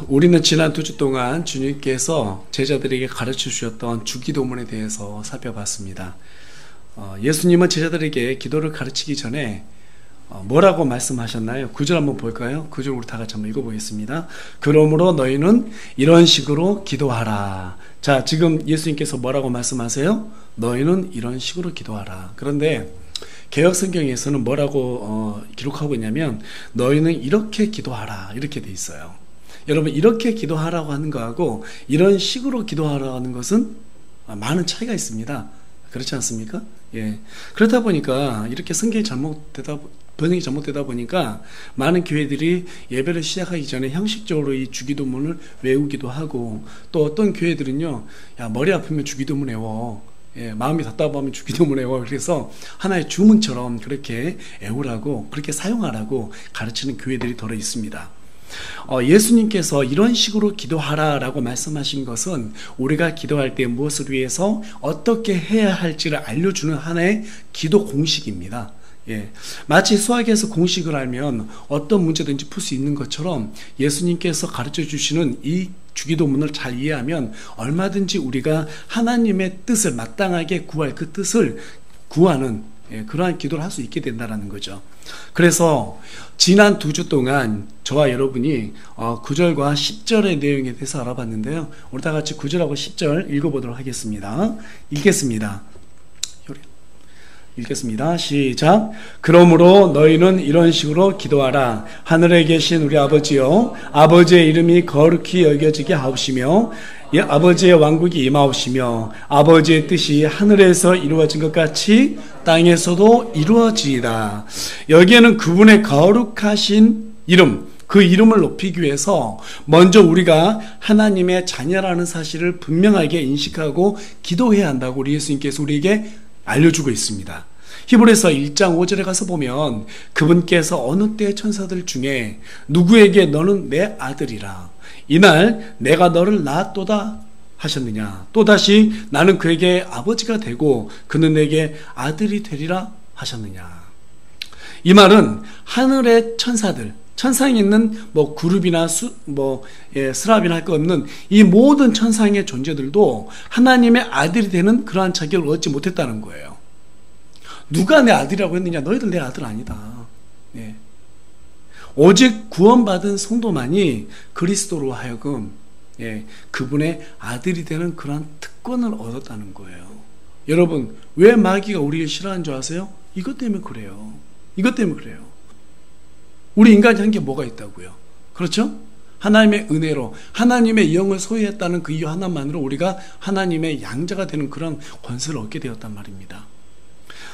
우리는 지난 2주 동안 주님께서 제자들에게 가르쳐 주셨던 주기도문에 대해서 살펴봤습니다. 예수님은 제자들에게 기도를 가르치기 전에 뭐라고 말씀하셨나요? 9절 한번 볼까요? 9절 우리 다 같이 한번 읽어보겠습니다. 그러므로 너희는 이런 식으로 기도하라. 자, 지금 예수님께서 뭐라고 말씀하세요? 너희는 이런 식으로 기도하라. 그런데 개역성경에서는 뭐라고 기록하고 있냐면 너희는 이렇게 기도하라 이렇게 돼 있어요. 여러분, 이렇게 기도하라고 하는 거하고 이런 식으로 기도하라고 하는 것은 많은 차이가 있습니다. 그렇지 않습니까? 예. 그렇다 보니까 이렇게 번역이 잘못되다 보니까 많은 교회들이 예배를 시작하기 전에 형식적으로 이 주기도문을 외우기도 하고, 또 어떤 교회들은요, 야, 머리 아프면 주기도문 외워. 예, 마음이 답답하면 주기도문 외워. 그래서 하나의 주문처럼 그렇게 외우라고, 그렇게 사용하라고 가르치는 교회들이 더러 있습니다. 예수님께서 이런 식으로 기도하라라고 말씀하신 것은 우리가 기도할 때 무엇을 위해서 어떻게 해야 할지를 알려주는 하나의 기도 공식입니다. 예, 마치 수학에서 공식을 알면 어떤 문제든지 풀 수 있는 것처럼 예수님께서 가르쳐 주시는 이 주기도문을 잘 이해하면 얼마든지 우리가 하나님의 뜻을 마땅하게 구할 그 뜻을 구하는 그러한 기도를 할 수 있게 된다는 거죠. 그래서 지난 2주 동안 저와 여러분이 9절과 10절의 내용에 대해서 알아봤는데요. 우리 다 같이 9절하고 10절 읽어보도록 하겠습니다. 읽겠습니다. 시작. 그러므로 너희는 이런 식으로 기도하라. 하늘에 계신 우리 아버지여, 아버지의 이름이 거룩히 여겨지게 하옵시며 아버지의 왕국이 임하옵시며 아버지의 뜻이 하늘에서 이루어진 것 같이 땅에서도 이루어지이다. 여기에는 그분의 거룩하신 이름, 그 이름을 높이기 위해서 먼저 우리가 하나님의 자녀라는 사실을 분명하게 인식하고 기도해야 한다고 우리 예수님께서 우리에게 알려주고 있습니다. 히브리서 1장 5절에 가서 보면 그분께서 어느 때 천사들 중에 누구에게 너는 내 아들이라, 이날 내가 너를 낳았도다 하셨느냐, 또다시 나는 그에게 아버지가 되고 그는 내게 아들이 되리라 하셨느냐. 이 말은 하늘의 천사들, 천상에 있는 그룹이나 스랍이나 할 것 없는 이 모든 천상의 존재들도 하나님의 아들이 되는 그러한 자격을 얻지 못했다는 거예요. 누가 내 아들이라고 했느냐? 너희들 내 아들 아니다. 예. 오직 구원받은 성도만이 그리스도로 하여금 그분의 아들이 되는 그러한 특권을 얻었다는 거예요. 여러분, 왜 마귀가 우리를 싫어하는 줄 아세요? 이것 때문에 그래요. 이것 때문에 그래요. 우리 인간이 한 게 뭐가 있다고요? 그렇죠? 하나님의 은혜로 하나님의 영을 소유했다는 그 이유 하나만으로 우리가 하나님의 양자가 되는 그런 권세를 얻게 되었단 말입니다.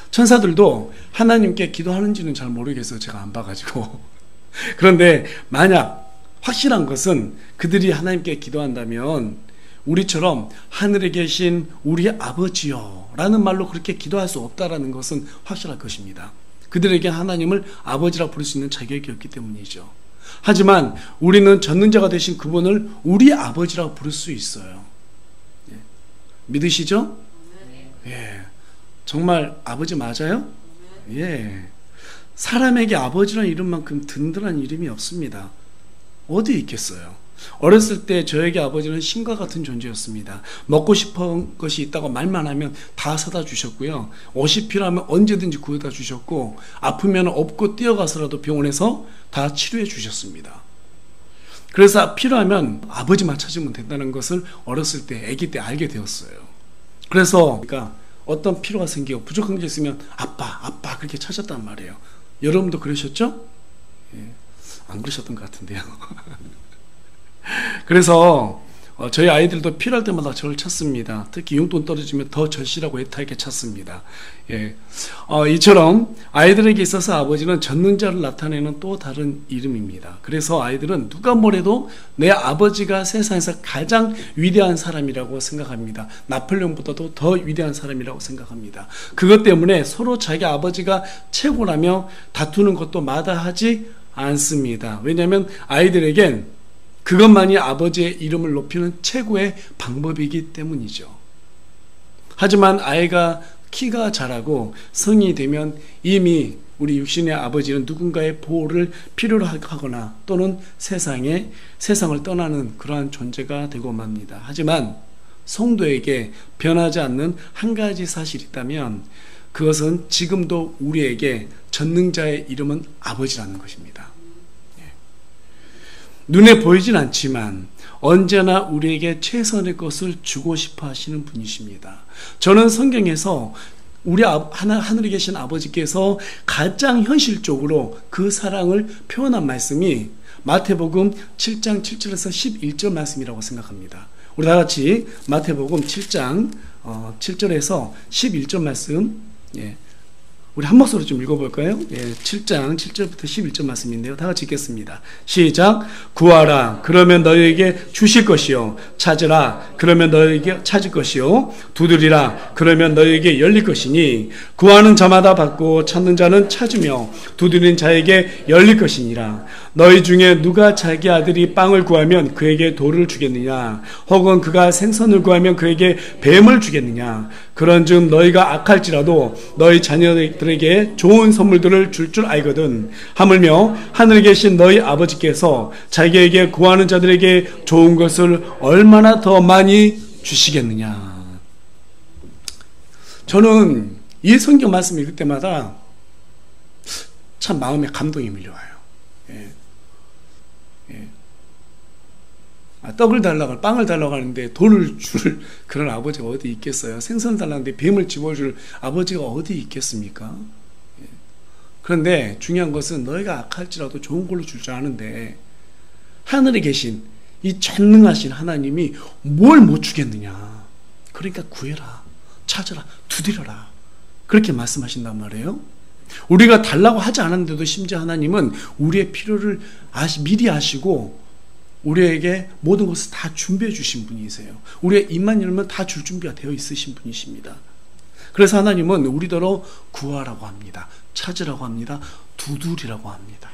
천사들도 하나님께 기도하는지는 잘 모르겠어요. 제가 안 봐가지고. 그런데 만약 확실한 것은 그들이 하나님께 기도한다면 우리처럼 하늘에 계신 우리 아버지요 라는 말로 그렇게 기도할 수 없다라는 것은 확실할 것입니다. 그들에게 하나님을 아버지라 부를 수 있는 자격이 없기 때문이죠. 하지만 우리는 전능자가 되신 그분을 우리 아버지라고 부를 수 있어요. 예. 믿으시죠? 예. 정말 아버지 맞아요? 예. 사람에게 아버지라는 이름만큼 든든한 이름이 없습니다. 어디 있겠어요? 어렸을 때 저에게 아버지는 신과 같은 존재였습니다. 먹고 싶은 것이 있다고 말만 하면 다 사다 주셨고요. 옷이 필요하면 언제든지 구해다 주셨고, 아프면 업고 뛰어가서라도 병원에서 다 치료해 주셨습니다. 그래서 필요하면 아버지만 찾으면 된다는 것을 어렸을 때, 아기 때 알게 되었어요. 그래서 그러니까 어떤 필요가 생기고 부족한 게 있으면 아빠 그렇게 찾았단 말이에요. 여러분도 그러셨죠? 예. 안 그러셨던 것 같은데요. 그래서 저희 아이들도 필요할 때마다 저를 찾습니다. 특히 용돈 떨어지면 더 절실하고 애타게 찾습니다. 예. 이처럼 아이들에게 있어서 아버지는 전능자를 나타내는 또 다른 이름입니다. 그래서 아이들은 누가 뭐래도 내 아버지가 세상에서 가장 위대한 사람이라고 생각합니다. 나폴레옹보다도 더 위대한 사람이라고 생각합니다. 그것 때문에 서로 자기 아버지가 최고라며 다투는 것도 마다하지 않습니다. 왜냐하면 아이들에겐 그것만이 아버지의 이름을 높이는 최고의 방법이기 때문이죠. 하지만 아이가 키가 자라고 성인이 되면 이미 우리 육신의 아버지는 누군가의 보호를 필요로 하거나 또는 세상을 떠나는 그러한 존재가 되고 맙니다. 하지만 성도에게 변하지 않는 한 가지 사실이 있다면 그것은 지금도 우리에게 전능자의 이름은 아버지라는 것입니다. 눈에 보이진 않지만 언제나 우리에게 최선의 것을 주고 싶어 하시는 분이십니다. 저는 성경에서 우리 하늘에 계신 아버지께서 가장 현실적으로 그 사랑을 표현한 말씀이 마태복음 7장 7절에서 11절 말씀이라고 생각합니다. 우리 다 같이 마태복음 7장 7절에서 11절 말씀, 우리 한 목소리로 좀 읽어볼까요? 7장 7절부터 11절 말씀인데요. 다 같이 읽겠습니다. 시작. 구하라, 그러면 너희에게 주실 것이요. 찾으라, 그러면 너희에게 찾을 것이요. 두드리라, 그러면 너희에게 열릴 것이니 구하는 자마다 받고 찾는 자는 찾으며 두드리는 자에게 열릴 것이니라. 너희 중에 누가 자기 아들이 빵을 구하면 그에게 돌을 주겠느냐? 혹은 그가 생선을 구하면 그에게 뱀을 주겠느냐? 그런즉 너희가 악할지라도 너희 자녀들에게 좋은 선물들을 줄 알거든. 하물며 하늘에 계신 너희 아버지께서 자기에게 구하는 자들에게 좋은 것을 얼마나 더 많이 주시겠느냐. 저는 이 성경 말씀 읽을 때마다 참 마음에 감동이 밀려와요. 떡을 달라고, 빵을 달라고 하는데 돌을 줄 그런 아버지가 어디 있겠어요? 생선을 달라는데 뱀을 집어줄 아버지가 어디 있겠습니까? 그런데 중요한 것은 너희가 악할지라도 좋은 걸로 줄 줄 아는데 하늘에 계신 이 전능하신 하나님이 뭘 못 주겠느냐? 그러니까 구해라, 찾으라, 두드려라, 그렇게 말씀하신단 말이에요. 우리가 달라고 하지 않았는데도 심지어 하나님은 우리의 필요를 미리 아시고 우리에게 모든 것을 다 준비해 주신 분이세요. 우리의 입만 열면 다 줄 준비가 되어 있으신 분이십니다. 그래서 하나님은 우리더러 구하라고 합니다. 찾으라고 합니다. 두드리라고 합니다.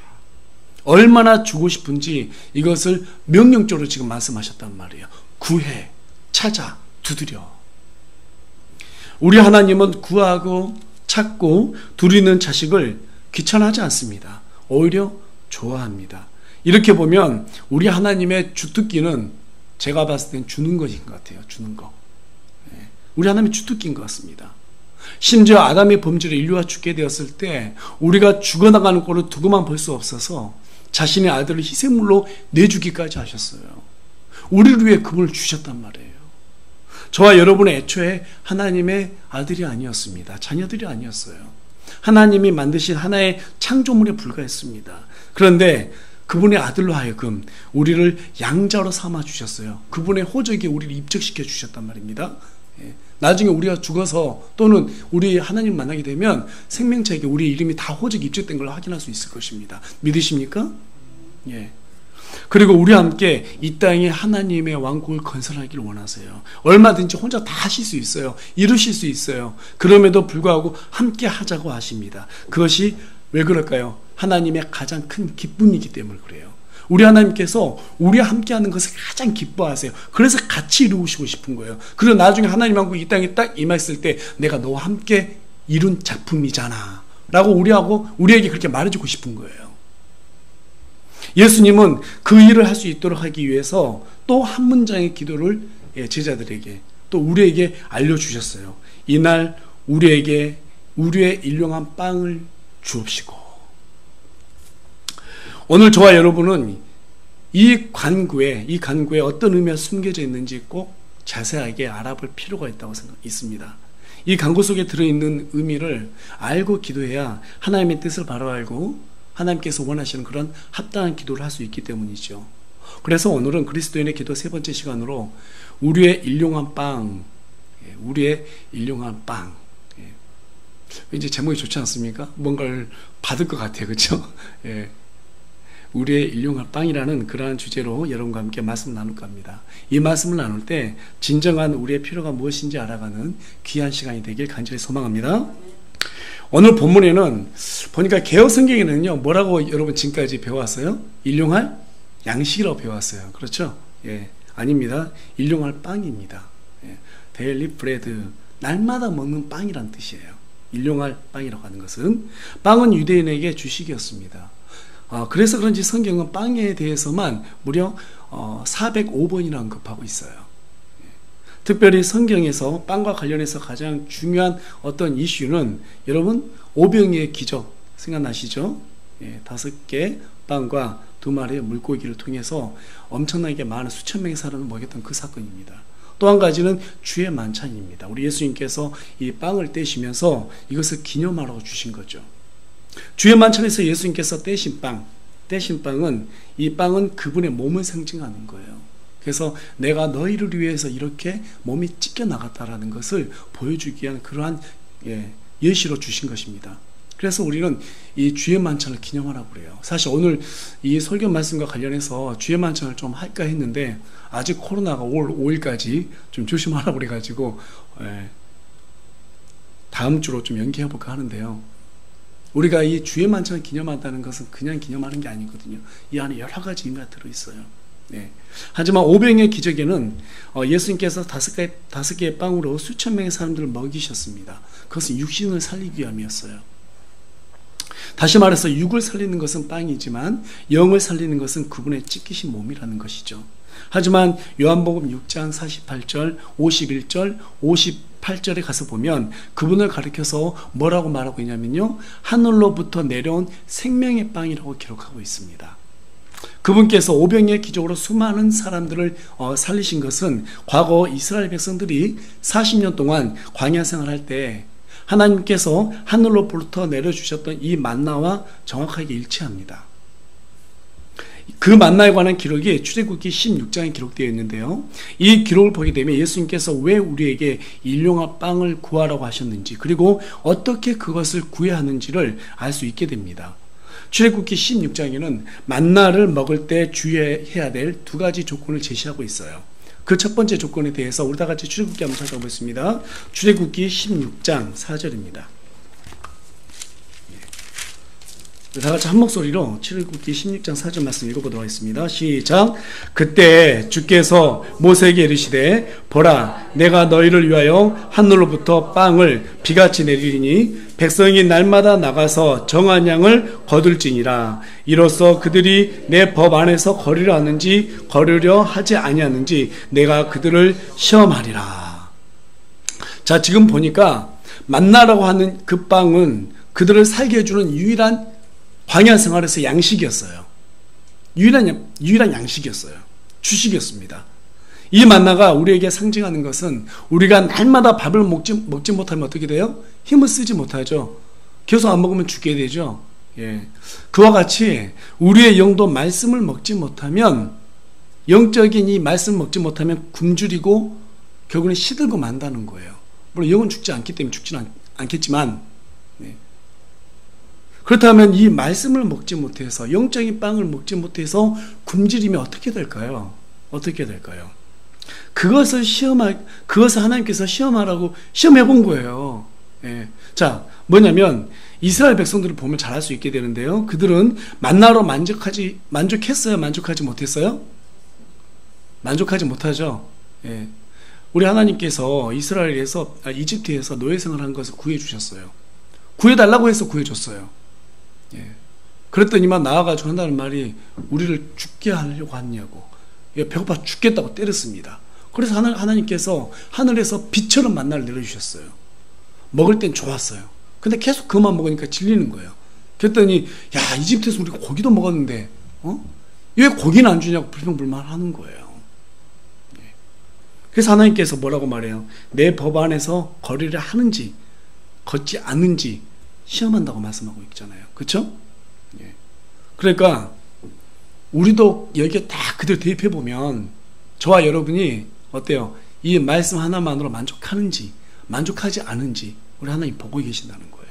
얼마나 주고 싶은지 이것을 명령적으로 지금 말씀하셨단 말이에요. 구해, 찾아, 두드려. 우리 하나님은 구하고 찾고 두드리는 자식을 귀찮아하지 않습니다. 오히려 좋아합니다. 이렇게 보면 우리 하나님의 주특기는 제가 봤을 땐 주는 것인 것 같아요. 주는 거. 우리 하나님의 주특기인 것 같습니다. 심지어 아담의 범죄로 인류가 죽게 되었을 때 우리가 죽어나가는 꼴을 두고만 볼 수 없어서 자신의 아들을 희생물로 내주기까지 하셨어요. 우리를 위해 그분을 주셨단 말이에요. 저와 여러분은 애초에 하나님의 아들이 아니었습니다. 자녀들이 아니었어요. 하나님이 만드신 하나의 창조물에 불과했습니다. 그런데 그분의 아들로 하여금 우리를 양자로 삼아 주셨어요. 그분의 호적에 우리를 입적시켜 주셨단 말입니다. 나중에 우리가 죽어서 또는 우리 하나님 만나게 되면 생명책에 우리 이름이 다 호적에 입적된 걸 확인할 수 있을 것입니다. 믿으십니까? 그리고 우리와 함께 이 땅에 하나님의 왕국을 건설하기를 원하세요. 얼마든지 혼자 다 하실 수 있어요. 이루실 수 있어요. 그럼에도 불구하고 함께 하자고 하십니다. 그것이 왜 그럴까요? 하나님의 가장 큰 기쁨이기 때문에 그래요. 우리 하나님께서 우리와 함께하는 것을 가장 기뻐하세요. 그래서 같이 이루시고 싶은 거예요. 그리고 나중에 하나님 왕국이 이 땅에 딱 임했을 때 내가 너와 함께 이룬 작품이잖아 라고 우리에게 그렇게 말해주고 싶은 거예요. 예수님은 그 일을 할 수 있도록 하기 위해서 또 한 문장의 기도를 제자들에게 또 우리에게 알려주셨어요. 이날 우리에게 우리의 일용한 빵을 주옵시고. 오늘 저와 여러분은 이 간구에 어떤 의미가 숨겨져 있는지 꼭 자세하게 알아볼 필요가 있다고 있습니다. 이 간구 속에 들어있는 의미를 알고 기도해야 하나님의 뜻을 바로 알고 하나님께서 원하시는 그런 합당한 기도를 할 수 있기 때문이죠. 그래서 오늘은 그리스도인의 기도 세 번째 시간으로 우리의 일용한 빵, 왠지 제목이 좋지 않습니까? 뭔가를 받을 것 같아요. 그렇죠? 우리의 일용할 빵이라는 그러한 주제로 여러분과 함께 말씀 나눌까 합니다. 이 말씀을 나눌 때 진정한 우리의 필요가 무엇인지 알아가는 귀한 시간이 되길 간절히 소망합니다. 오늘 본문에는 보니까 개역 성경에는요, 뭐라고 여러분 지금까지 배워왔어요? 일용할 양식이라고 배워왔어요. 그렇죠? 아닙니다. 일용할 빵입니다. 데일리 브레드, 날마다 먹는 빵이란 뜻이에요. 일용할 빵이라고 하는 것은 빵은 유대인에게 주식이었습니다. 그래서 그런지 성경은 빵에 대해서만 무려 405번이나 언급하고 있어요. 특별히 성경에서 빵과 관련해서 가장 중요한 어떤 이슈는 여러분 오병이의 기적 생각나시죠? 5개 빵과 2마리의 물고기를 통해서 엄청나게 많은 수천 명의 사람을 먹였던 그 사건입니다. 또 한 가지는 주의 만찬입니다. 우리 예수님께서 이 빵을 떼시면서 이것을 기념하라고 주신 거죠. 주의 만찬에서 예수님께서 떼신 빵은 이 빵은 그분의 몸을 상징하는 거예요. 그래서 내가 너희를 위해서 이렇게 몸이 찢겨 나갔다라는 것을 보여주기 위한 그러한 예시로 주신 것입니다. 그래서 우리는 이 주의 만찬을 기념하라고 그래요. 사실 오늘 이 설교 말씀과 관련해서 주의 만찬을 좀 할까 했는데 아직 코로나가 올 5일까지 좀 조심하라고 그래가지고 다음 주로 좀 연기해 볼까 하는데요. 우리가 이 주의 만찬을 기념한다는 것은 그냥 기념하는 게 아니거든요. 이 안에 여러 가지 의미가 들어있어요. 하지만 오병이의 기적에는 예수님께서 5개의 빵으로 수천 명의 사람들을 먹이셨습니다. 그것은 육신을 살리기 위함이었어요. 다시 말해서 육을 살리는 것은 빵이지만 영을 살리는 것은 그분의 찢기신 몸이라는 것이죠. 하지만 요한복음 6장 48절, 51절, 58절에 가서 보면 그분을 가리켜서 뭐라고 말하고 있냐면요, 하늘로부터 내려온 생명의 빵이라고 기록하고 있습니다. 그분께서 오병이의 기적으로 수많은 사람들을 살리신 것은 과거 이스라엘 백성들이 40년 동안 광야 생활할 때 하나님께서 하늘로부터 내려주셨던 이 만나와 정확하게 일치합니다. 그 만나에 관한 기록이 출애굽기 16장에 기록되어 있는데요, 이 기록을 보게 되면 예수님께서 왜 우리에게 일용할 빵을 구하라고 하셨는지, 그리고 어떻게 그것을 구해야 하는지를 알 수 있게 됩니다. 출애굽기 16장에는 만나를 먹을 때 주의해야 될 2가지 조건을 제시하고 있어요. 그 첫 번째 조건에 대해서 우리 다 같이 출애굽기 한번 찾아보겠습니다. 출애굽기 16장 4절입니다. 다 같이 한 목소리로 출애굽기 16장 4절 말씀 읽어보도록 하겠습니다. 시작. 그때 주께서 모세에게 이르시되 보라, 내가 너희를 위하여 하늘로부터 빵을 비같이 내리리니 백성이 날마다 나가서 정한 양을 거둘지니라. 이로써 그들이 내 법 안에서 거르려 하지 아니하는지 내가 그들을 시험하리라. 자, 지금 보니까 만나라고 하는 그 빵은 그들을 살게 해주는 유일한 광야 생활에서 양식이었어요. 유일한 양식이었어요. 주식이었습니다. 이 만나가 우리에게 상징하는 것은 우리가 날마다 밥을 먹지 못하면 어떻게 돼요? 힘을 쓰지 못하죠. 계속 안 먹으면 죽게 되죠. 그와 같이 우리의 영도 말씀을 먹지 못하면, 영적인 이 말씀을 먹지 못하면 굶주리고 결국은 시들고 만다는 거예요. 물론 영은 죽지 않기 때문에 죽지는 않겠지만, 그렇다면 이 말씀을 먹지 못해서, 영적인 빵을 먹지 못해서 굶주리면 어떻게 될까요? 어떻게 될까요? 그것을 하나님께서 시험하라고 시험해 본 거예요. 자, 뭐냐면 이스라엘 백성들을 보면 잘 알 수 있게 되는데요, 그들은 만나로 만족했어요? 만족하지 못했어요? 만족하지 못하죠. 우리 하나님께서 이집트에서 노예 생활한 것을 구해 주셨어요. 구해달라고 해서 구해줬어요. 그랬더니만 나와가지고 한다는 말이 우리를 죽게 하려고 하냐고, 배고파 죽겠다고 때렸습니다. 그래서 하나님께서 하늘에서 빛처럼 만나를 내려주셨어요. 먹을 땐 좋았어요. 근데 계속 그만 먹으니까 질리는 거예요. 그랬더니 야, 이집트에서 우리가 고기도 먹었는데 왜 고기는 안 주냐고 불평불만하는 거예요. 그래서 하나님께서 뭐라고 말해요? 내 법 안에서 거리를 하는지 걷지 않는지 시험한다고 말씀하고 있잖아요. 그렇죠? 그러니까 우리도 여기에 딱 그대로 대입해 보면 저와 여러분이 어때요? 이 말씀 하나만으로 만족하는지 만족하지 않은지 우리 하나님 보고 계신다는 거예요.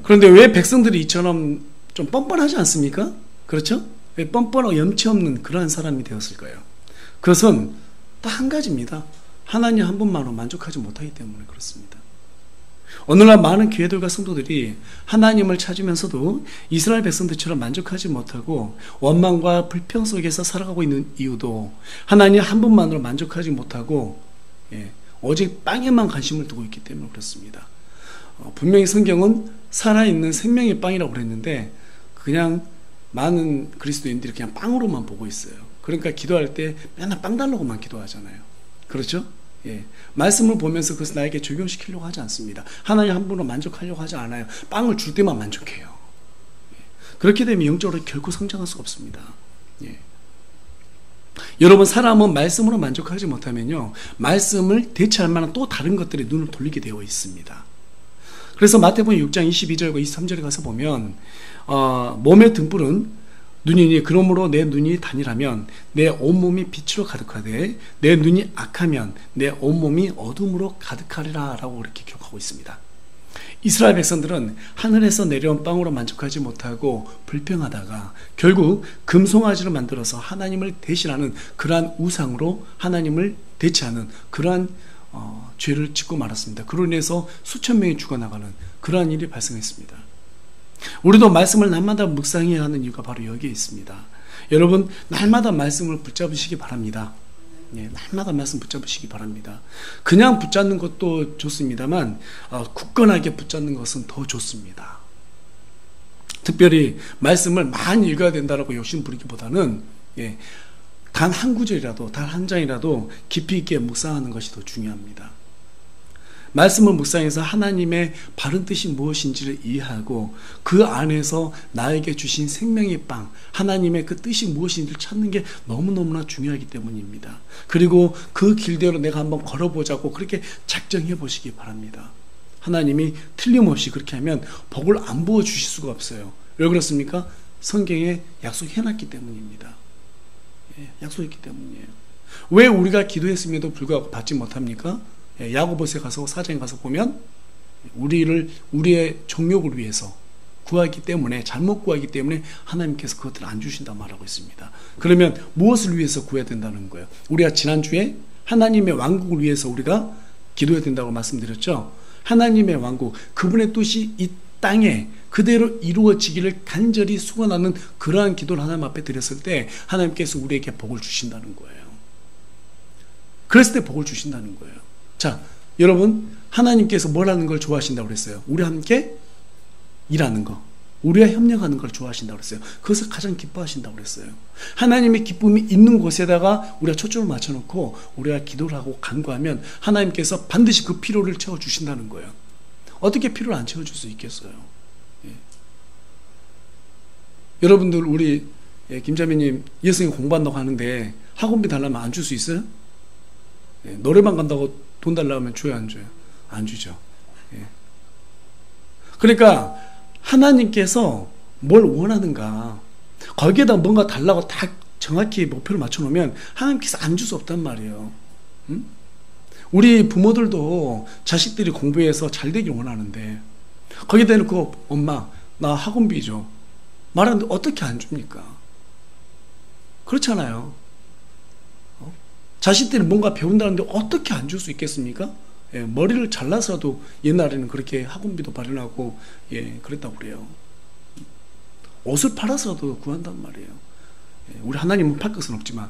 그런데 왜 백성들이 이처럼 좀 뻔뻔하지 않습니까? 그렇죠? 왜 뻔뻔하고 염치 없는 그러한 사람이 되었을까요? 그것은 딱 한 가지입니다. 하나님 한 분만으로 만족하지 못하기 때문에 그렇습니다. 오늘날 많은 교회들과 성도들이 하나님을 찾으면서도 이스라엘 백성들처럼 만족하지 못하고 원망과 불평 속에서 살아가고 있는 이유도 하나님 한 분만으로 만족하지 못하고 오직 빵에만 관심을 두고 있기 때문에 그렇습니다. 분명히 성경은 살아있는 생명의 빵이라고 그랬는데 그냥 많은 그리스도인들이 그냥 빵으로만 보고 있어요. 그러니까 기도할 때 맨날 빵 달라고만 기도하잖아요. 그렇죠? 예. 말씀을 보면서 그것을 나에게 적용시키려고 하지 않습니다. 하나님 한 분으로 만족하려고 하지 않아요. 빵을 줄 때만 만족해요. 예. 그렇게 되면 영적으로 결코 성장할 수가 없습니다. 예. 여러분, 사람은 말씀으로 만족하지 못하면요, 말씀을 대체할 만한 또 다른 것들에 눈을 돌리게 되어 있습니다. 그래서 마태복음 6장 22절과 23절에 가서 보면 몸의 등불은 눈이니 그러므로 내 눈이 단일하면 내 온몸이 빛으로 가득하되 내 눈이 악하면 내 온몸이 어둠으로 가득하리라 라고 그렇게 기록하고 있습니다. 이스라엘 백성들은 하늘에서 내려온 빵으로 만족하지 못하고 불평하다가 결국 금송아지를 만들어서 하나님을 대신하는 그러한 우상으로 하나님을 대체하는 그러한 죄를 짓고 말았습니다. 그로 인해서 수천 명이 죽어나가는 그러한 일이 발생했습니다. 우리도 말씀을 날마다 묵상해야 하는 이유가 바로 여기에 있습니다. 여러분, 날마다 말씀을 붙잡으시기 바랍니다. 예, 날마다 말씀 붙잡으시기 바랍니다. 그냥 붙잡는 것도 좋습니다만 굳건하게 붙잡는 것은 더 좋습니다. 특별히 말씀을 많이 읽어야 된다라고 욕심 부리기보다는 단 한 구절이라도, 단 한 장이라도 깊이 있게 묵상하는 것이 더 중요합니다. 말씀을 묵상해서 하나님의 바른 뜻이 무엇인지를 이해하고 그 안에서 나에게 주신 생명의 빵, 하나님의 그 뜻이 무엇인지를 찾는 게 너무너무나 중요하기 때문입니다. 그리고 그 길대로 내가 한번 걸어보자고 그렇게 작정해 보시기 바랍니다. 하나님이 틀림없이 그렇게 하면 복을 안 부어주실 수가 없어요. 왜 그렇습니까? 성경에 약속해놨기 때문입니다. 약속했기 때문이에요. 왜 우리가 기도했음에도 불구하고 받지 못합니까? 야고보서에 가서 4장에 가서 보면 우리의 정욕을 위해서 구하기 때문에, 잘못 구하기 때문에 하나님께서 그것들을 안 주신다고 말하고 있습니다. 그러면 무엇을 위해서 구해야 된다는 거예요? 우리가 지난주에 하나님의 왕국을 위해서 우리가 기도해야 된다고 말씀드렸죠. 하나님의 왕국, 그분의 뜻이 이 땅에 그대로 이루어지기를 간절히 소원하는 그러한 기도를 하나님 앞에 드렸을 때 하나님께서 우리에게 복을 주신다는 거예요. 그랬을 때 복을 주신다는 거예요. 자, 여러분, 하나님께서 뭘 하는 걸 좋아하신다고 그랬어요? 우리와 함께 일하는 거, 우리와 협력하는 걸 좋아하신다고 그랬어요. 그것을 가장 기뻐하신다고 그랬어요. 하나님의 기쁨이 있는 곳에다가 우리가 초점을 맞춰놓고 우리가 기도를 하고 간구하면 하나님께서 반드시 그 필요를 채워주신다는 거예요. 어떻게 필요를 안 채워줄 수 있겠어요? 예. 여러분들, 우리 김자매님 예수님 공부한다고 하는데 학원비 달라면 안 줄 수 있어요? 예. 노래방 간다고 돈 달라고 하면 줘요, 안 줘요? 안 주죠. 예. 그러니까 하나님께서 뭘 원하는가, 거기에다 뭔가 달라고 다 정확히 목표를 맞춰놓으면 하나님께서 안 줄 수 없단 말이에요. 응? 우리 부모들도 자식들이 공부해서 잘 되길 원하는데 거기다 대놓고 엄마 나 학원비 줘 말하는데 어떻게 안 줍니까? 그렇잖아요. 자식들이 뭔가 배운다는데 어떻게 안 줄 수 있겠습니까? 예, 머리를 잘라서도 옛날에는 그렇게 학원비도 마련하고 그랬다고 그래요. 옷을 팔아서도 구한단 말이에요. 예, 우리 하나님은 팔 것은 없지만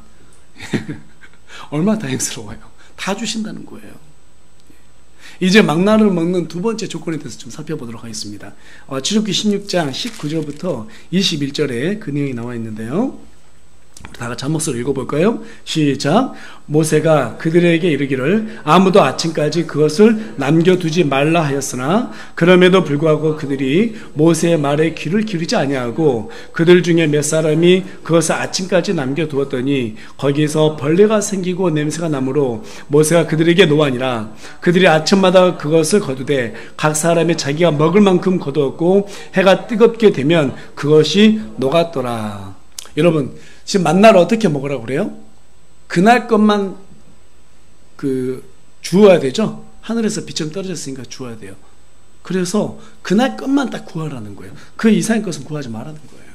얼마나 다행스러워요. 다 주신다는 거예요. 이제 망나를 먹는 두 번째 조건에 대해서 좀 살펴보도록 하겠습니다. 출애굽기 16장 19절부터 21절에 그 내용이 나와 있는데요. 다 같이 한 목소리로 읽어볼까요? 시작. 모세가 그들에게 이르기를 아무도 아침까지 그것을 남겨두지 말라 하였으나 그럼에도 불구하고 그들이 모세의 말에 귀를 기울이지 아니하고 그들 중에 몇 사람이 그것을 아침까지 남겨두었더니 거기에서 벌레가 생기고 냄새가 나므로 모세가 그들에게 노하니라. 그들이 아침마다 그것을 거두되 각 사람이 자기가 먹을 만큼 거두었고 해가 뜨겁게 되면 그것이 녹았더라. 여러분, 지금 만나를 어떻게 먹으라고 그래요? 그날 것만 주어야 되죠? 하늘에서 빛처럼 떨어졌으니까 주어야 돼요. 그래서 그날 것만 딱 구하라는 거예요. 그 이상의 것은 구하지 말라는 거예요.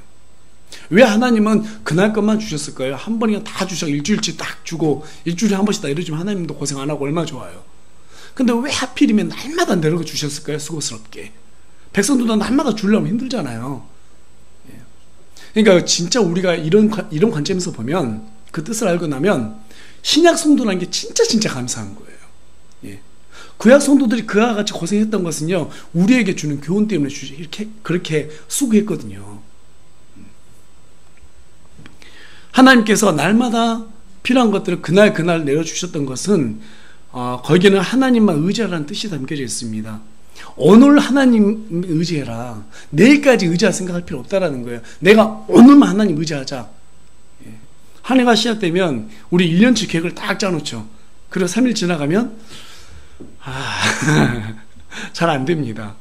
왜 하나님은 그날 것만 주셨을까요? 한 번이면 다 주셔. 일주일치 딱 주고 일주일에 한 번씩 다 이러지만 하나님도 고생 안 하고 얼마나 좋아요. 근데 왜 하필이면 날마다 내려가 주셨을까요? 수고스럽게. 백성들도 날마다 주려면 힘들잖아요. 그러니까 진짜 우리가 이런 관점에서 보면 그 뜻을 알고 나면 신약 성도라는 게 진짜 감사한 거예요. 구약 성도들이 그와 같이 고생했던 것은요, 우리에게 주는 교훈 때문에 이렇게 그렇게 수고했거든요. 하나님께서 날마다 필요한 것들을 그날 내려주셨던 것은 거기에는 하나님만 의지하라는 뜻이 담겨져 있습니다. 오늘 하나님 의지해라. 내일까지 의지할 생각할 필요 없다라는 거예요. 내가 오늘만 하나님 의지하자. 한 해가 시작되면 우리 1년치 계획을 딱 짜놓죠. 그리고 3일 지나가면 잘 안 됩니다.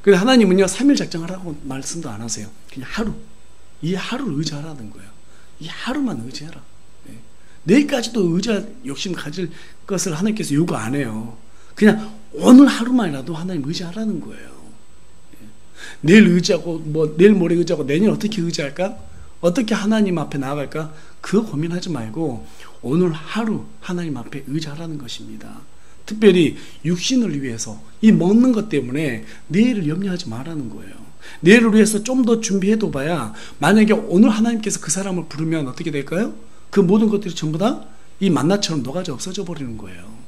그래서 하나님은요, 3일 작정하라고 말씀도 안 하세요. 그냥 하루, 이 하루를 의지하라는 거예요. 이 하루만 의지해라. 내일까지도 의지할 욕심 가질 것을 하나님께서 요구 안 해요. 그냥 오늘 하루만이라도 하나님 의지하라는 거예요. 내일 의지하고 내일 모레 의지하고 내년 어떻게 의지할까? 어떻게 하나님 앞에 나아갈까? 그거 고민하지 말고 오늘 하루 하나님 앞에 의지하라는 것입니다. 특별히 육신을 위해서 이 먹는 것 때문에 내일을 염려하지 말라는 거예요. 내일을 위해서 좀 더 준비해둬 봐야 만약에 오늘 하나님께서 그 사람을 부르면 어떻게 될까요? 그 모든 것들이 전부 다 이 만나처럼 녹아져 없어져 버리는 거예요.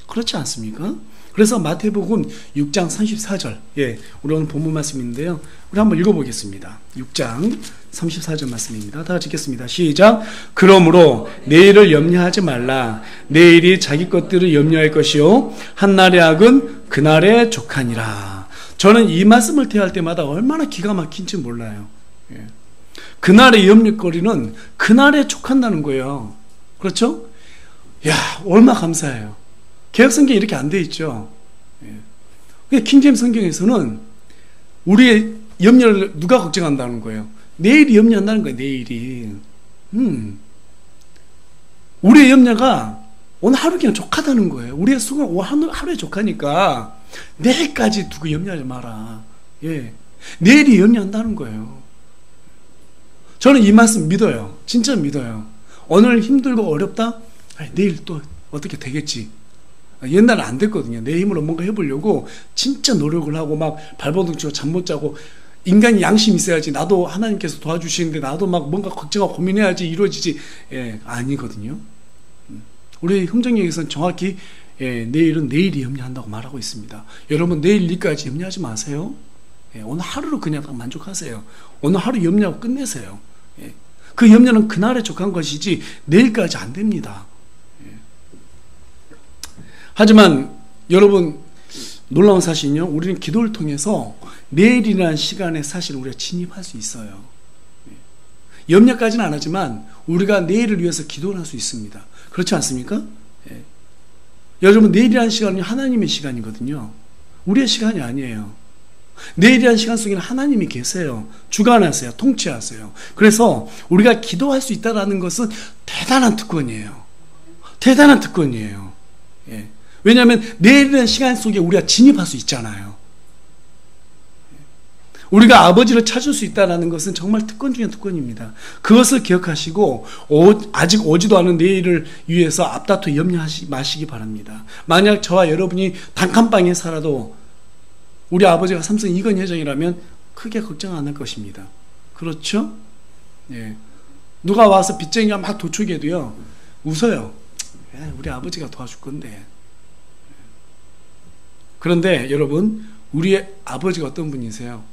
그렇지 않습니까? 그래서 마태복음 6장 34절, 우리 오늘 본문 말씀인데요, 우리 한번 읽어보겠습니다. 6장 34절 말씀입니다. 다 같이 읽겠습니다. 시작. 그러므로 내일을 염려하지 말라. 내일이 자기 것들을 염려할 것이요 한날의 악은 그날에 족하니라. 저는 이 말씀을 대할 때마다 얼마나 기가 막힌지 몰라요. 그날의 염려거리는 그날에 족한다는 거예요. 그렇죠? 야, 얼마나 감사해요. 개혁성경에 이렇게 안 돼 있죠. 킹제임스 성경에서는 우리의 염려를 누가 걱정한다는 거예요? 내일이 염려한다는 거예요. 내일이. 우리의 염려가 오늘 하루 그냥 족하다는 거예요. 우리의 수고는 오늘 하루에 족하니까 내일까지 두고 염려하지 마라. 내일이 염려한다는 거예요. 저는 이 말씀 믿어요. 진짜 믿어요. 오늘 힘들고 어렵다? 내일 또 어떻게 되겠지. 옛날은 안 됐거든요. 내 힘으로 뭔가 해보려고 진짜 노력을 하고 막 발버둥 치고 잠 못 자고, 인간이 양심이 있어야지, 나도 하나님께서 도와주시는데 나도 막 뭔가 걱정하고 고민해야지 이루어지지. 아니거든요. 우리 흥정역에서는 정확히 내일은 내일이 염려한다고 말하고 있습니다. 여러분, 내일 일까지 염려하지 마세요. 오늘 하루로 그냥 만족하세요. 오늘 하루 염려하고 끝내세요. 그 염려는 그날에 족한 것이지 내일까지 안 됩니다. 하지만 여러분, 놀라운 사실은요, 우리는 기도를 통해서 내일이라는 시간에 사실 우리가 진입할 수 있어요. 염려까지는 안 하지만 우리가 내일을 위해서 기도를 할 수 있습니다. 그렇지 않습니까? 여러분, 내일이라는 시간은 하나님의 시간이거든요. 우리의 시간이 아니에요. 내일이라는 시간 속에는 하나님이 계세요. 주관하세요. 통치하세요. 그래서 우리가 기도할 수 있다는 것은 대단한 특권이에요. 대단한 특권이에요. 왜냐하면 내일이라는 시간 속에 우리가 진입할 수 있잖아요. 우리가 아버지를 찾을 수 있다는 것은 정말 특권 중에 특권입니다. 그것을 기억하시고 아직 오지도 않은 내일을 위해서 앞다투 염려하지 마시기 바랍니다. 만약 저와 여러분이 단칸방에 살아도 우리 아버지가 삼성 이건희 회장이라면 크게 걱정 안 할 것입니다. 그렇죠? 누가 와서 빚쟁이가 막 도축해도요, 웃어요. 우리 아버지가 도와줄 건데. 그런데 여러분, 우리의 아버지가 어떤 분이세요?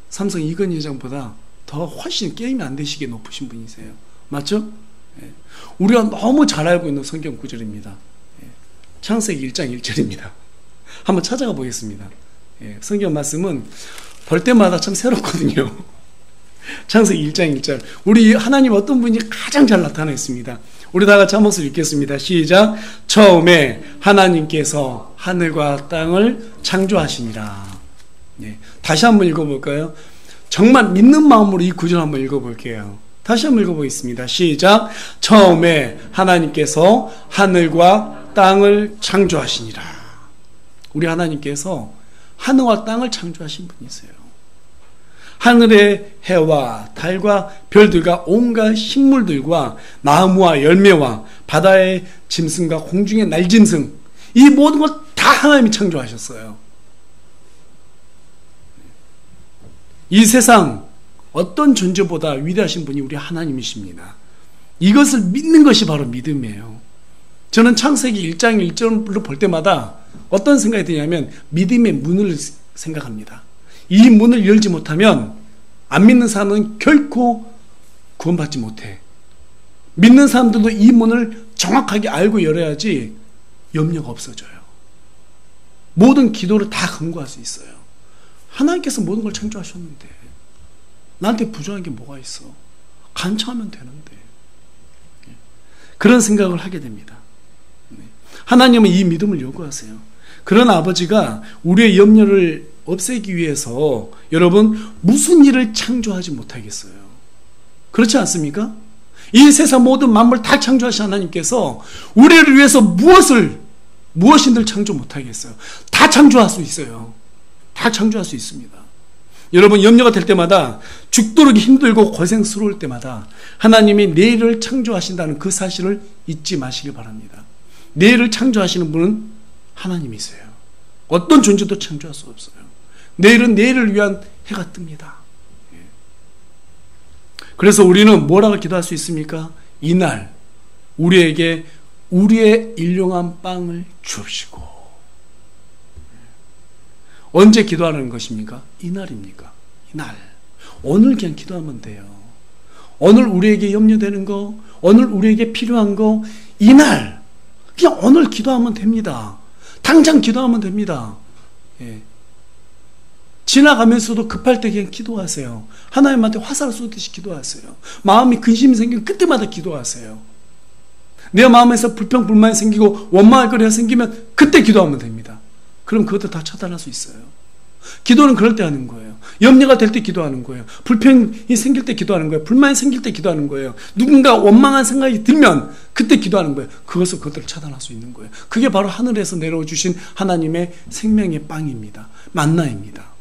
삼성 이건희 회장보다 더 훨씬 게임이 안 되시기에 높으신 분이세요. 맞죠? 우리가 너무 잘 알고 있는 성경 구절입니다. 창세기 1장 1절입니다. 한번 찾아가 보겠습니다. 성경 말씀은 볼 때마다 참 새롭거든요. 창세기 1장 1절. 우리 하나님 어떤 분이 가장 잘 나타나 있습니다. 우리 다 같이 한 목소리 읽겠습니다. 시작. 처음에 하나님께서 하늘과 땅을 창조하시니라. 다시 한번 읽어볼까요? 정말 믿는 마음으로 이 구절 한번 읽어볼게요. 다시 한번 읽어보겠습니다. 시작. 처음에 하나님께서 하늘과 땅을 창조하시니라. 우리 하나님께서 하늘과 땅을 창조하신 분이세요. 하늘의 해와 달과 별들과 온갖 식물들과 나무와 열매와 바다의 짐승과 공중의 날짐승, 이 모든 것 다 하나님이 창조하셨어요. 이 세상 어떤 존재보다 위대하신 분이 우리 하나님이십니다. 이것을 믿는 것이 바로 믿음이에요. 저는 창세기 1장 1절로 볼 때마다 어떤 생각이 드냐면 믿음의 문을 생각합니다. 이 문을 열지 못하면 안 믿는 사람은 결코 구원받지 못해. 믿는 사람들도 이 문을 정확하게 알고 열어야지 염려가 없어져요. 모든 기도를 다 간구할 수 있어요. 하나님께서 모든 걸 창조하셨는데 나한테 부족한 게 뭐가 있어? 간청하면 되는데. 그런 생각을 하게 됩니다. 하나님은 이 믿음을 요구하세요. 그런 아버지가 우리의 염려를 없애기 위해서 여러분 무슨 일을 창조하지 못하겠어요? 그렇지 않습니까? 이 세상 모든 만물 다 창조하신 하나님께서 우리를 위해서 무엇인들 창조 못하겠어요? 다 창조할 수 있어요. 다 창조할 수 있습니다. 여러분 염려가 될 때마다 죽도록 힘들고 고생스러울 때마다 하나님이 내일을 창조하신다는 그 사실을 잊지 마시기 바랍니다. 내일을 창조하시는 분은 하나님이세요. 어떤 존재도 창조할 수 없어요. 내일은 내일을 위한 해가 뜹니다. 그래서 우리는 뭐라고 기도할 수 있습니까? 이날 우리에게 우리의 일용한 빵을 주옵시고. 언제 기도하는 것입니까? 이날입니까? 이날. 오늘 그냥 기도하면 돼요. 오늘 우리에게 염려되는 거, 오늘 우리에게 필요한 거, 이날 그냥 오늘 기도하면 됩니다. 당장 기도하면 됩니다. 예. 지나가면서도 급할 때 그냥 기도하세요. 하나님한테 화살을 쏘듯이 기도하세요. 마음이 근심이 생기면 그때마다 기도하세요. 내 마음에서 불평, 불만이 생기고 원망할 거리가 생기면 그때 기도하면 됩니다. 그럼 그것도 다 차단할 수 있어요. 기도는 그럴 때 하는 거예요. 염려가 될 때 기도하는 거예요. 불평이 생길 때 기도하는 거예요. 불만이 생길 때 기도하는 거예요. 누군가 원망한 생각이 들면 그때 기도하는 거예요. 그것들을 차단할 수 있는 거예요. 그게 바로 하늘에서 내려와 주신 하나님의 생명의 빵입니다. 만나입니다.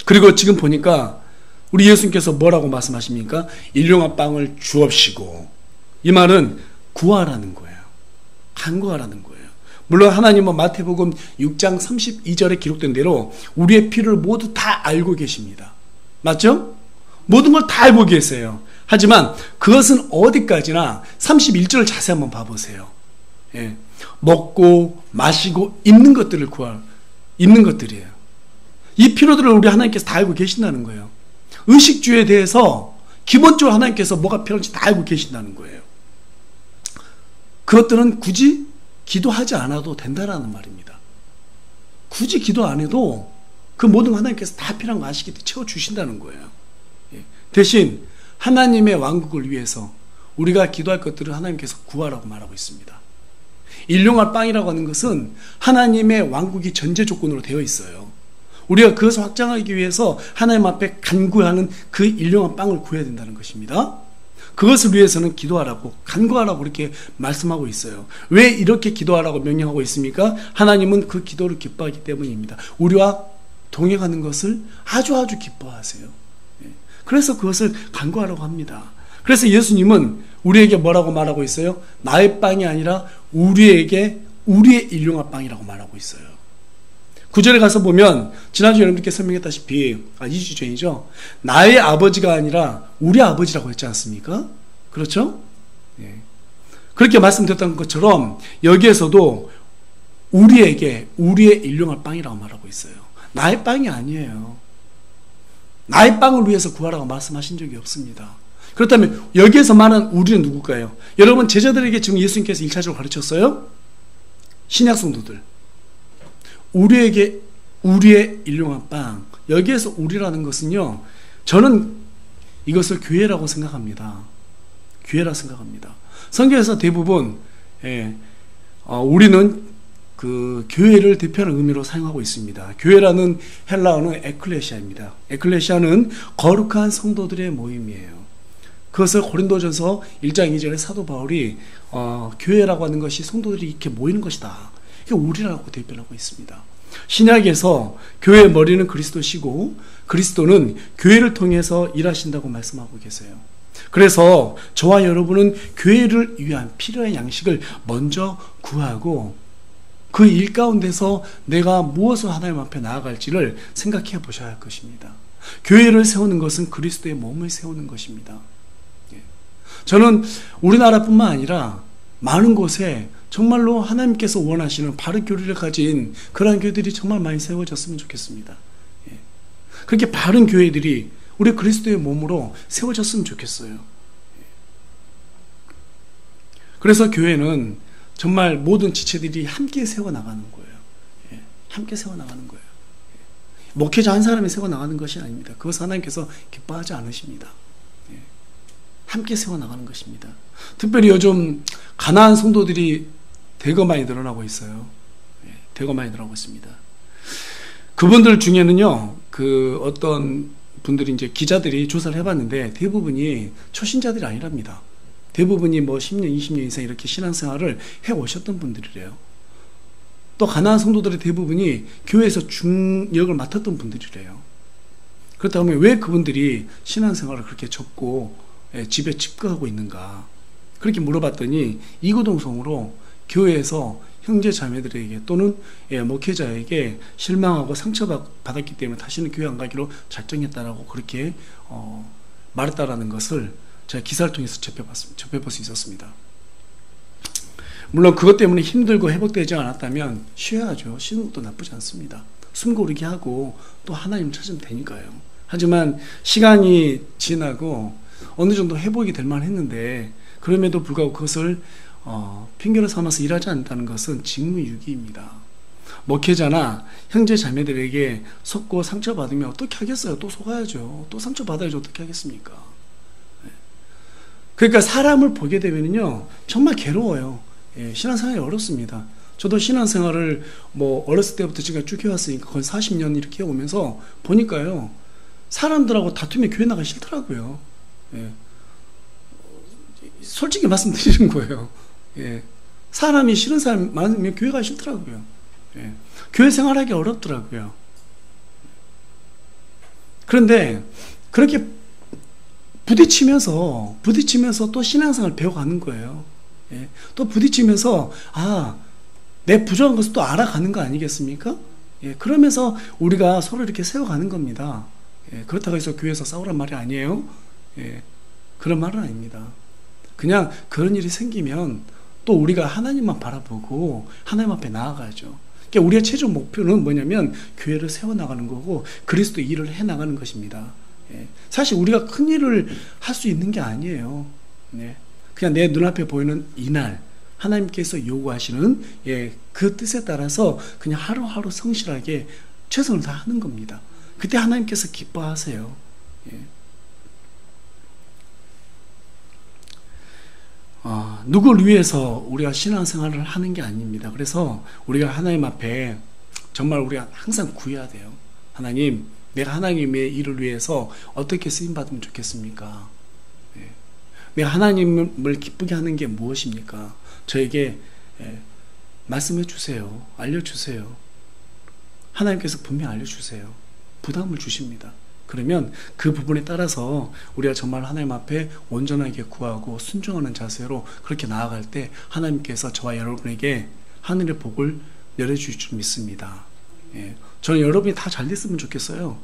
그리고 지금 보니까 우리 예수님께서 뭐라고 말씀하십니까? 일용한 빵을 주옵시고. 이 말은 구하라는 거예요. 간구하라는 거예요. 물론 하나님은 마태복음 6장 32절에 기록된 대로 우리의 필요를 모두 다 알고 계십니다. 맞죠? 모든 걸 다 알고 계세요. 하지만 그것은 어디까지나 31절을 자세히 한번 봐보세요. 예. 먹고 마시고 입는 것들을 입는 것들이에요. 이 필요들을 우리 하나님께서 다 알고 계신다는 거예요. 의식주에 대해서 기본적으로 하나님께서 뭐가 필요한지 다 알고 계신다는 거예요. 그것들은 굳이 기도하지 않아도 된다라는 말입니다. 굳이 기도 안 해도 그 모든 거 하나님께서 다 필요한 거 아시기 때문에 채워주신다는 거예요. 대신 하나님의 왕국을 위해서 우리가 기도할 것들을 하나님께서 구하라고 말하고 있습니다. 일용할 빵이라고 하는 것은 하나님의 왕국이 전제 조건으로 되어 있어요. 우리가 그것을 확장하기 위해서 하나님 앞에 간구하는 그 일용한 빵을 구해야 된다는 것입니다. 그것을 위해서는 기도하라고 간구하라고 이렇게 말씀하고 있어요. 왜 이렇게 기도하라고 명령하고 있습니까? 하나님은 그 기도를 기뻐하기 때문입니다. 우리와 동행하는 것을 아주 기뻐하세요. 그래서 그것을 간구하라고 합니다. 그래서 예수님은 우리에게 뭐라고 말하고 있어요? 나의 빵이 아니라 우리에게 우리의 일용할 빵이라고 말하고 있어요. 9절에 가서 보면 지난주 여러분들께 설명했다시피 2주 전이죠. 나의 아버지가 아니라 우리 아버지라고 했지 않습니까? 그렇죠? 예. 그렇게 말씀드렸던 것처럼 여기에서도 우리에게 우리의 일용할 빵이라고 말하고 있어요. 나의 빵이 아니에요. 나의 빵을 위해서 구하라고 말씀하신 적이 없습니다. 그렇다면 여기에서 말하는 우리는 누굴까요? 여러분 제자들에게 지금 예수님께서 1차적으로 가르쳤어요? 신약 성도들. 우리에게 우리의 일용한 빵. 여기에서 우리라는 것은요, 저는 이것을 교회라고 생각합니다. 교회라 생각합니다. 성경에서 대부분 우리는 그 교회를 대표하는 의미로 사용하고 있습니다. 교회라는 헬라어는 에클레시아입니다. 에클레시아는 거룩한 성도들의 모임이에요. 그것을 고린도전서 1장 2절에 사도 바울이 교회라고 하는 것이 성도들이 이렇게 모이는 것이다. 이게 우리라고 대변하고 있습니다. 신약에서 교회의 머리는 그리스도시고 그리스도는 교회를 통해서 일하신다고 말씀하고 계세요. 그래서 저와 여러분은 교회를 위한 필요한 양식을 먼저 구하고 그 일 가운데서 내가 무엇을 하나님 앞에 나아갈지를 생각해 보셔야 할 것입니다. 교회를 세우는 것은 그리스도의 몸을 세우는 것입니다. 저는 우리나라뿐만 아니라 많은 곳에 정말로 하나님께서 원하시는 바른 교리를 가진 그러한 교회들이 정말 많이 세워졌으면 좋겠습니다. 예. 그렇게 바른 교회들이 우리 그리스도의 몸으로 세워졌으면 좋겠어요. 그래서 교회는 정말 모든 지체들이 함께 세워나가는 거예요. 예. 함께 세워나가는 거예요. 목회자 한 사람이 세워나가는 것이 아닙니다. 그것은 하나님께서 기뻐하지 않으십니다. 예. 함께 세워나가는 것입니다. 특별히 요즘 가난한 성도들이 대거 많이 늘어나고 있어요. 예. 대거 많이 늘어나고 있습니다. 그분들 중에는요, 어떤 분들이 이제 기자들이 조사를 해봤는데 대부분이 초신자들이 아니랍니다. 대부분이 10년, 20년 이상 이렇게 신앙생활을 해오셨던 분들이래요. 또 가난한 성도들의 대부분이 교회에서 중역을 맡았던 분들이래요. 그렇다면 왜 그분들이 신앙생활을 그렇게 접고 집에 집거하고 있는가? 그렇게 물어봤더니 이구동성으로 교회에서 형제 자매들에게 또는 목회자에게 실망하고 상처받았기 때문에 다시는 교회 안 가기로 작정했다라고 그렇게 말했다라는 것을 제가 기사를 통해서 접해볼 수 있었습니다. 물론 그것 때문에 힘들고 회복되지 않았다면 쉬어야죠. 쉬는 것도 나쁘지 않습니다. 숨 고르게 하고 또 하나님을 찾으면 되니까요. 하지만 시간이 지나고 어느 정도 회복이 될 만했는데 그럼에도 불구하고 그것을 핑계로 삼아서 일하지 않는다는 것은 직무유기입니다. 목회자나 형제 자매들에게 속고 상처받으면 어떻게 하겠어요? 또 속아야죠. 또 상처받아야죠. 어떻게 하겠습니까? 그러니까 사람을 보게 되면요 정말 괴로워요. 신앙생활이 어렵습니다. 저도 신앙생활을 어렸을 때부터 제가 쭉 해왔으니까 거의 40년 이렇게 해오면서 보니까요 사람들하고 다투면 교회 나가기 싫더라고요. 솔직히 말씀드리는 거예요. 사람이 싫은 사람 많으면 교회 가기 싫더라고요. 교회 생활하기 어렵더라고요. 그런데 그렇게 부딪히면서 또 신앙생활을 배워가는 거예요. 또 부딪히면서 내 부족한 것을 또 알아가는 거 아니겠습니까? 그러면서 우리가 서로 이렇게 세워가는 겁니다. 그렇다고 해서 교회에서 싸우란 말이 아니에요. 그런 말은 아닙니다. 그냥 그런 일이 생기면 또 우리가 하나님만 바라보고 하나님 앞에 나아가죠. 그러니까 우리의 최종 목표는 뭐냐면 교회를 세워나가는 거고 그리스도 일을 해나가는 것입니다. 사실 우리가 큰 일을 할 수 있는 게 아니에요. 그냥 내 눈앞에 보이는 이날 하나님께서 요구하시는 그 뜻에 따라서 그냥 하루하루 성실하게 최선을 다하는 겁니다. 그때 하나님께서 기뻐하세요. 누구를 위해서 우리가 신앙생활을 하는 게 아닙니다. 그래서 우리가 하나님 앞에 정말 우리가 항상 구해야 돼요. 하나님, 내가 하나님의 일을 위해서 어떻게 쓰임받으면 좋겠습니까? 내가 하나님을 기쁘게 하는 게 무엇입니까? 저에게 말씀해 주세요. 알려주세요. 하나님께서 분명히 알려주세요. 부담을 주십니다. 그러면 그 부분에 따라서 우리가 정말 하나님 앞에 온전하게 구하고 순종하는 자세로 그렇게 나아갈 때 하나님께서 저와 여러분에게 하늘의 복을 내려주실 줄 믿습니다. 저는 여러분이 다 잘 됐으면 좋겠어요.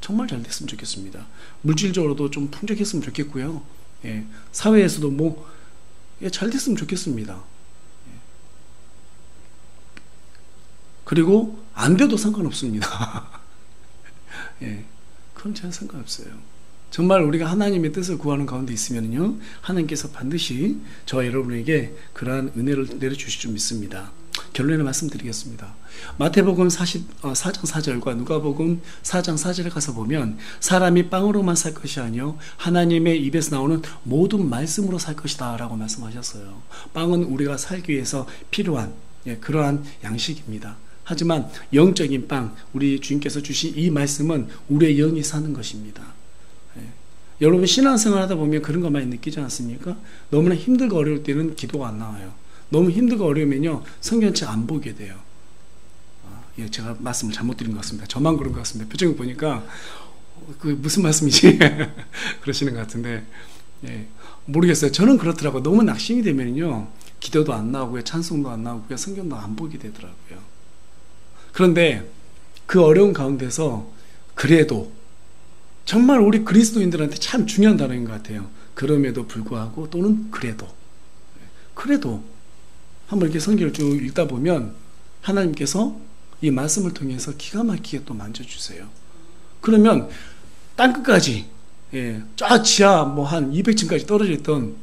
정말 잘 됐으면 좋겠습니다. 물질적으로도 좀 풍족했으면 좋겠고요. 사회에서도 잘 됐으면 좋겠습니다. 그리고 안 돼도 상관없습니다. 그건 잘 상관없어요. 정말 우리가 하나님의 뜻을 구하는 가운데 있으면요 하나님께서 반드시 저와 여러분에게 그러한 은혜를 내려주실 줄 믿습니다. 결론을 말씀드리겠습니다. 마태복음 4장 4절과 누가복음 4장 4절에 가서 보면 사람이 빵으로만 살 것이 아니요 하나님의 입에서 나오는 모든 말씀으로 살 것이다 라고 말씀하셨어요. 빵은 우리가 살기 위해서 필요한 그러한 양식입니다. 하지만 영적인 빵, 우리 주님께서 주신 이 말씀은 우리의 영이 사는 것입니다. 여러분 신앙생활 하다 보면 그런 거 많이 느끼지 않습니까? 너무나 힘들고 어려울 때는 기도가 안 나와요. 너무 힘들고 어려우면요 성경책 안 보게 돼요. 제가 말씀을 잘못 드린 것 같습니다. 저만 그런 것 같습니다. 표정을 보니까 그 무슨 말씀이지? 그러시는 것 같은데 모르겠어요. 저는 그렇더라고요. 너무 낙심이 되면요 기도도 안 나오고요 찬송도 안 나오고요 성경도 안 보게 되더라고요. 그런데 그 어려운 가운데서 그래도 정말 우리 그리스도인들한테 참 중요한 단어인 것 같아요. 그럼에도 불구하고 또는 그래도 한번 이렇게 성경을 쭉 읽다 보면 하나님께서 이 말씀을 통해서 기가 막히게 또 만져주세요. 그러면 땅끝까지, 쫙 지하 뭐 한 200층까지 떨어져 있던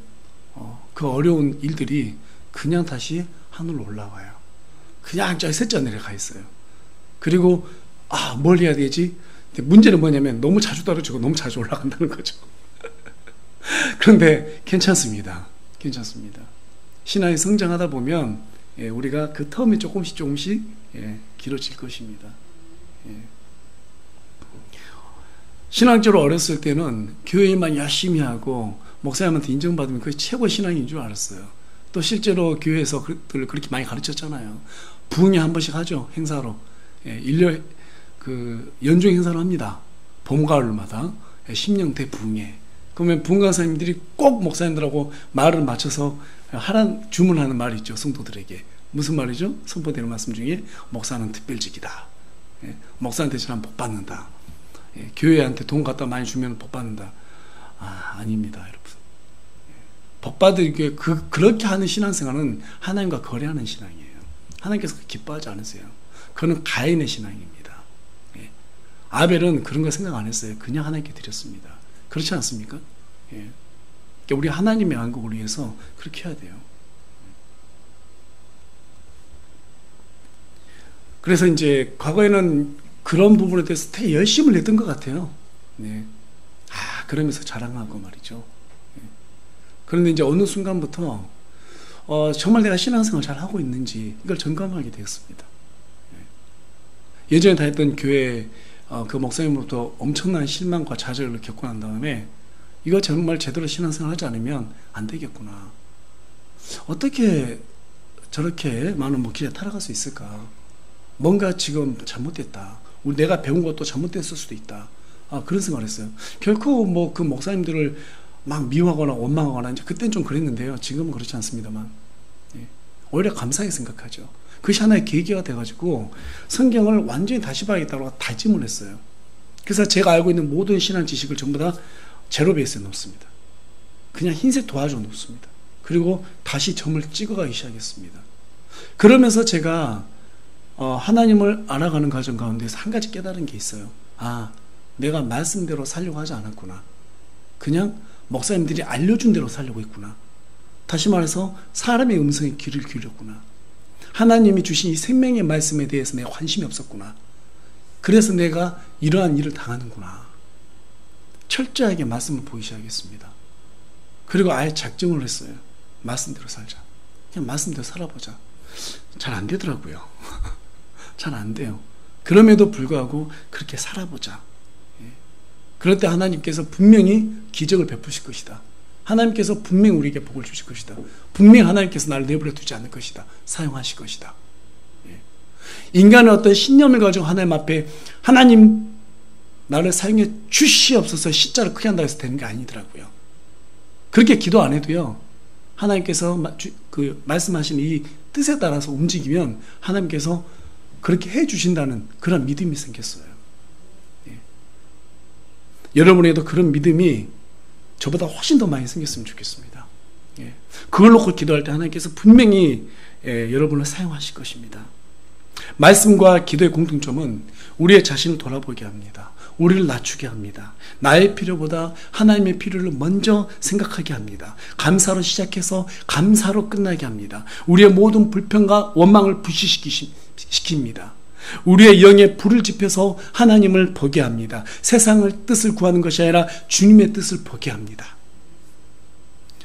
그 어려운 일들이 그냥 다시 하늘로 올라와요. 그냥 저기 셋째 하늘에 가 있어요. 그리고 뭘 해야 되지? 근데 문제는 뭐냐면 너무 자주 떨어지고 너무 자주 올라간다는 거죠. 그런데 괜찮습니다. 괜찮습니다. 신앙이 성장하다 보면 우리가 그 텀이 조금씩 길어질 것입니다. 신앙적으로 어렸을 때는 교회만 열심히 하고 목사님한테 인정받으면 그게 최고의 신앙인 줄 알았어요. 또 실제로 교회에서 그렇게 많이 가르쳤잖아요. 부흥회 한 번씩 하죠. 행사로. 1년 연중 행사를 합니다. 봄, 가을마다 10년대 부흥회. 그러면 부흥강사님들이 꼭 목사님들하고 말을 맞춰서 주문하는 말이 있죠. 성도들에게. 무슨 말이죠? 선포되는 말씀 중에 목사는 특별직이다. 목사한테 저는 복 받는다. 교회한테 돈 갖다 많이 주면 복 받는다. 아닙니다, 여러분. 복 받으게 그렇게 하는 신앙생활은 하나님과 거래하는 신앙이에요. 하나님께서 기뻐하지 않으세요. 그건 가인의 신앙입니다. 아벨은 그런 거 생각 안 했어요. 그냥 하나님께 드렸습니다. 그렇지 않습니까? 그러니까 우리 하나님의 왕국을 위해서 그렇게 해야 돼요. 그래서 이제 과거에는 그런 부분에 대해서 되게 열심을 냈던 것 같아요. 그러면서 자랑하고 말이죠. 그런데 이제 어느 순간부터 정말 내가 신앙생활 잘 하고 있는지 이걸 점검하게 되었습니다. 예전에 다녔던 교회 그 목사님으로부터 엄청난 실망과 좌절을 겪고 난 다음에 이거 정말 제대로 신앙생활 하지 않으면 안 되겠구나. 어떻게 저렇게 많은 길에 타락할 수 있을까? 뭔가 지금 잘못됐다. 내가 배운 것도 잘못됐을 수도 있다. 그런 생각을 했어요. 결코 뭐 그 목사님들을 막 미워하거나 원망하거나 이제 그때는 좀 그랬는데요. 지금은 그렇지 않습니다만 오히려 감사하게 생각하죠. 그것이 하나의 계기가 돼가지고 성경을 완전히 다시 봐야겠다고 다짐을 했어요. 그래서 제가 알고 있는 모든 신앙 지식을 전부 다 제로 베이스에 놓습니다. 그냥 흰색 도화지에 놓습니다. 그리고 다시 점을 찍어가기 시작했습니다. 그러면서 제가 하나님을 알아가는 과정 가운데서 한 가지 깨달은 게 있어요. 내가 말씀대로 살려고 하지 않았구나. 그냥 목사님들이 알려준 대로 살려고 했구나. 다시 말해서 사람의 음성에 귀를 기울였구나. 하나님이 주신 이 생명의 말씀에 대해서 내가 관심이 없었구나. 그래서 내가 이러한 일을 당하는구나. 철저하게 말씀을 보기 시작했습니다. 그리고 아예 작정을 했어요. 말씀대로 살자. 그냥 말씀대로 살아보자. 잘 안 되더라고요. 잘 안 돼요. 그럼에도 불구하고 그렇게 살아보자. 그럴 때 하나님께서 분명히 기적을 베푸실 것이다. 하나님께서 분명히 우리에게 복을 주실 것이다. 분명히 하나님께서 나를 내버려 두지 않을 것이다. 사용하실 것이다. 인간의 어떤 신념을 가지고 하나님 앞에 하나님 나를 사용해 주시옵소서 시자를 크게 한다 해서 되는 게 아니더라고요. 그렇게 기도 안 해도요. 하나님께서 말씀하신 이 뜻에 따라서 움직이면 하나님께서 그렇게 해 주신다는 그런 믿음이 생겼어요. 여러분에게도 그런 믿음이 저보다 훨씬 더 많이 생겼으면 좋겠습니다. 그걸 놓고 기도할 때 하나님께서 분명히 여러분을 사용하실 것입니다. 말씀과 기도의 공통점은 우리의 자신을 돌아보게 합니다. 우리를 낮추게 합니다. 나의 필요보다 하나님의 필요를 먼저 생각하게 합니다. 감사로 시작해서 감사로 끝나게 합니다. 우리의 모든 불평과 원망을 부시시킵니다. 우리의 영에 불을 지펴서 하나님을 보게 합니다. 세상의 뜻을 구하는 것이 아니라 주님의 뜻을 보게 합니다.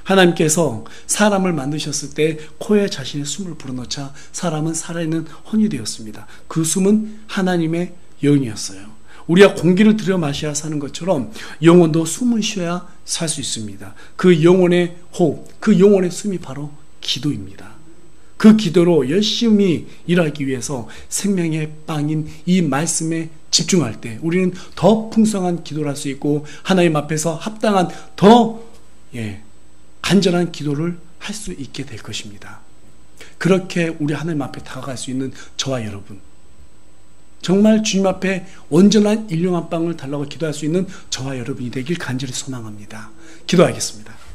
하나님께서 사람을 만드셨을 때 코에 자신의 숨을 불어넣자 사람은 살아있는 혼이 되었습니다. 그 숨은 하나님의 영이었어요. 우리가 공기를 들여 마셔야 사는 것처럼 영혼도 숨을 쉬어야 살 수 있습니다. 그 영혼의 호흡, 그 영혼의 숨이 바로 기도입니다. 그 기도로 열심히 일하기 위해서 생명의 빵인 이 말씀에 집중할 때 우리는 더 풍성한 기도를 할 수 있고 하나님 앞에서 합당한 더 간절한 기도를 할 수 있게 될 것입니다. 그렇게 우리 하나님 앞에 다가갈 수 있는 저와 여러분, 정말 주님 앞에 온전한 일용한 빵을 달라고 기도할 수 있는 저와 여러분이 되길 간절히 소망합니다. 기도하겠습니다.